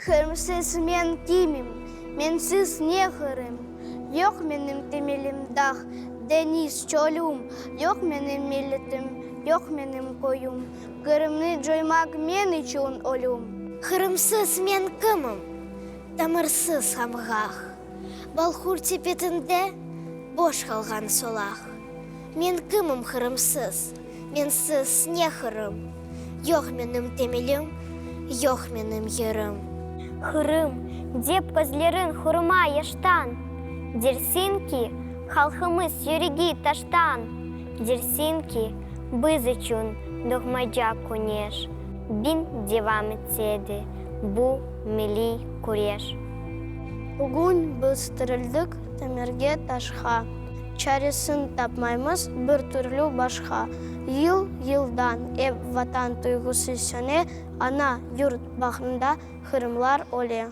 Хырымсыз мен кимим, менсіз не хырым. Yok benim temelim dağ, deniz çölüm. Yok benim milletim, yok benim koyum. Kırımны joymak men için ölüm. Хырымсыз мен кымым, тамырсыз самғақ. Балхур тепетінде бош қалған солақ. Мен кымым хырымсыз, менсіз не хырым. Жоқ менім темелім, жоқ менім ерім. Хырым, деп көзлерін хұрма ештан. Дерсин ки, халқымыз юриги таштан. Дерсин ки, біз үшін доғмайжа көнеш. Бин девам етседі, bu milli күреш. Бүгін біз тірілдік темірге ташқа. Чаресін тапмаймыз бір түрлі башқа. Ел-елдан ватан тұйғысы сөне, ана юрт бағында хырымлар оле.